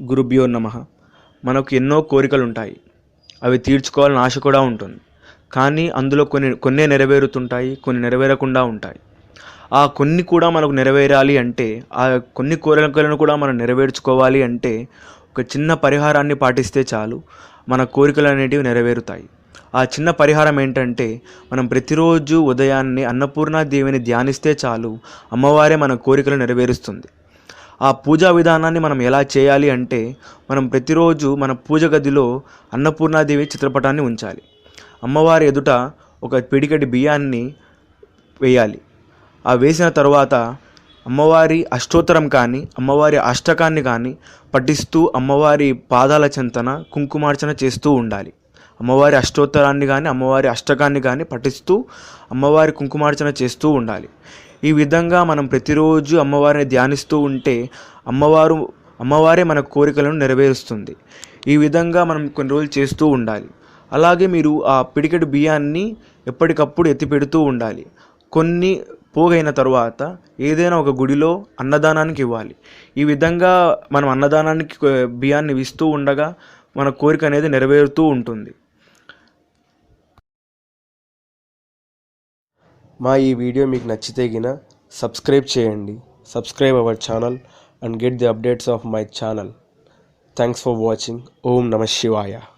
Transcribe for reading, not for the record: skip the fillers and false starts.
గురుభ్యో నమః. మనకు ఎన్నో కోరికలు ఉంటాయి. అవి తీర్చుకోవాలని ఆశ కూడా ఉంటుంది. కానీ అందులో కొన్నే నెరవేరుతుంటాయి, కొన్ని నెరవేరకుండా ఉంటాయి. ఆ కొన్ని కూడా మనకు నెరవేరాలి అంటే, ఆ కొన్ని కోరికలను కూడా మనం నెరవేర్చుకోవాలి అంటే ఒక చిన్న పరిహారాన్ని పాటిస్తే చాలు మన కోరికలు అనేటివి నెరవేరుతాయి. ఆ చిన్న పరిహారం ఏంటంటే, మనం ప్రతిరోజు ఉదయాన్నే అన్నపూర్ణాదేవిని ధ్యానిస్తే చాలు అమ్మవారే మన కోరికలు నెరవేరుస్తుంది. ఆ పూజా విధానాన్ని మనం ఎలా చేయాలి అంటే, మనం ప్రతిరోజు మన పూజ గదిలో అన్నపూర్ణాదేవి చిత్రపటాన్ని ఉంచాలి. అమ్మవారి ఎదుట ఒక పిడికెడి బియ్యాన్ని వేయాలి. ఆ వేసిన తరువాత అమ్మవారి అష్టోత్తరం కానీ అమ్మవారి అష్టకాన్ని కానీ పఠిస్తూ అమ్మవారి పాదాల చెంతన కుంకుమార్చన చేస్తూ ఉండాలి. అమ్మవారి అష్టోత్తరాన్ని కానీ అమ్మవారి అష్టకాన్ని కానీ పఠిస్తూ అమ్మవారి కుంకుమార్చన చేస్తూ ఉండాలి. ఈ విధంగా మనం ప్రతిరోజు అమ్మవారిని ధ్యానిస్తూ ఉంటే అమ్మవారే మన కోరికలను నెరవేరుస్తుంది. ఈ విధంగా మనం కొన్ని రోజులు చేస్తూ ఉండాలి. అలాగే మీరు ఆ పిడికెడు బియ్యాన్ని ఎప్పటికప్పుడు ఎత్తిపెడుతూ ఉండాలి. కొన్ని పోగైన తరువాత ఏదైనా ఒక గుడిలో అన్నదానానికి ఇవ్వాలి. ఈ విధంగా మనం అన్నదానానికి బియ్యాన్ని ఇస్తూ ఉండగా మన కోరిక అనేది నెరవేరుతూ ఉంటుంది. మా ఈ వీడియో మీకు నచ్చితే గిన సబ్స్క్రైబ్ చేయండి. Subscribe our channel and get the updates of my channel. Thanks for watching. Om Namah Shivaya.